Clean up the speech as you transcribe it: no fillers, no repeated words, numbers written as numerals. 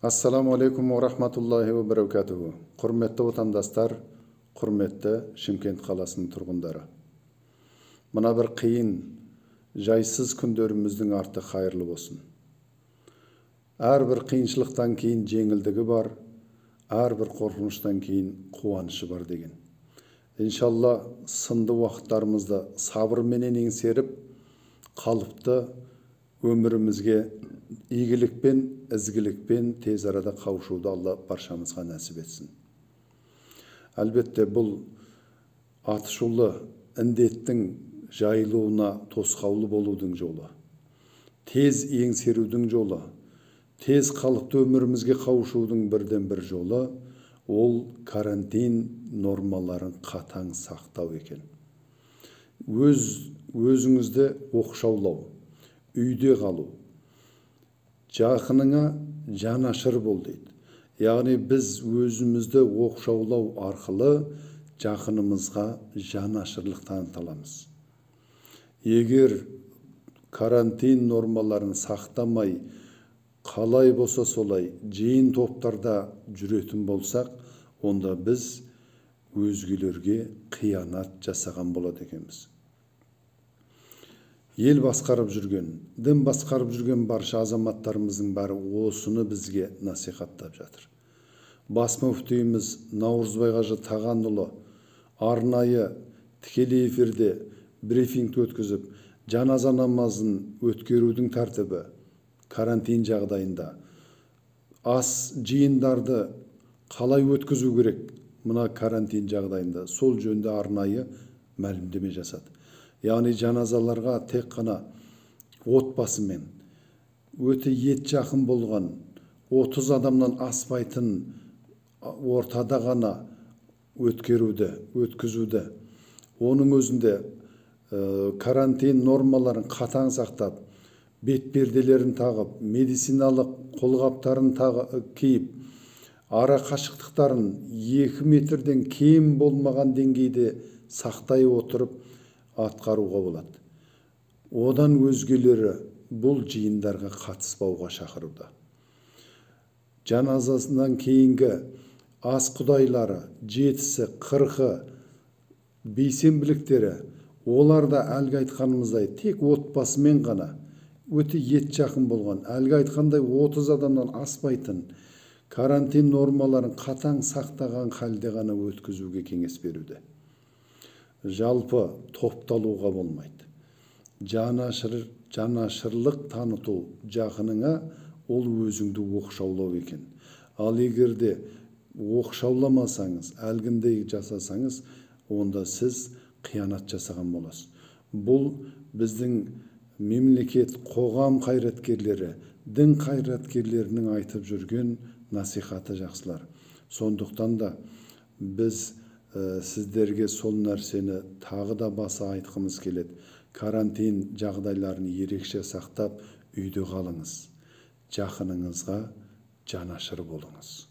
Assalamu alaikum wa rahmatullahi wa barakatuhu. Құрметті отандастар, құрметті Шымкент қаласының тұрғындары. Мына бір қиын, жайсыз күндеріміздің арты қайырлы болсын. Әрбір қиыншылықтан кейін жеңілдігі бар, әрбір қорқыныштан кейін қуанышы бар деген. Иншалла, сынды уақыттарымызды сабырменен еңсеріп, қалыпты өмірімізге игілікпен, ізгілікпен тез арада қауышуды Алла баршамызға нәсіп етсін. Әлбетте бұл атышулы індеттің жайылуына тосқаулы болудың жолы, тез еңсерудің жолы, тез қалыпты өмірімізге қауышудың бірден бір жолы ол карантин нормаларын қатаң сақтау екен. Өзіңізді оқшаулау, үйде қалу, жақыныңа жанашыр бол дейді. Яғни біз өзімізді оқшаулау арқылы жақынымызға жанашырлық таныта аламыз. Егер карантин нормаларын сақтамай, қалай болса солай жиын топтарда жүретін болсақ, онда біз өзгелерге қиянат жасаған болады екенбіз. Ел басқарып жүрген, дін басқарып жүрген барша азаматтарымыздың бәрі осыны бізге насихаттап жатыр. Бас мүфтиіміз Наурызбай Қажы Тағанұлы арнайы тікелей эфирде брифинг өткізіп, жаназа намазын өткерудің тәртібі карантин жағдайында, ас жиындарды қалай өткізу керек мына карантин жағдайында, сол жөнінде арнайы мәлімдеме жасады. Яғни жаназаларға тек қана отбасымен, өте ет жақын болған, 30 адамнан аспайтын ортада ғана өткізуді, оның өзінде карантин нормаларын қатаң сақтап, бетперделерін тағып, медициналық қолғаптарын киіп, ара қашықтықтарын 2 метрден кем болмаған деңгейде сақтай отырып атқаруға болады. Одан өзгелері бұл жиындарға қатыспауға шақыруда. Жаназасынан кейінгі ас құдайлары, 7-сі, 40-ы, бейсенбіліктері, олар да әлгі айтқанымыздай тек отбасымен ғана, өте ет жақын болған, әлгі айтқандай 30 адамнан аспайтын карантин нормаларын қатаң сақтаған халде ғана өткізуге кеңес беруде. Жалпы топталуға болмайды. Жанашырлық таныту жақыныңа ол өзіңді оқшаулау екен. Ал егерде оқшауламасаңыз, әлгіндей жасасаңыз, онда сіз қиянат жасаған боласыз. Бұл біздің мемлекет, қоғам қайраткерлері, дін қайраткерлерінің айтып жүрген насихаты жақсылар. Сондықтан да біз сіздерге сол нәрсені тағы да баса айтқымыз келеді. Карантин жағдайларын ерекше сақтап, үйде қалыңыз. Жақыныңызға жанашыр болыңыз.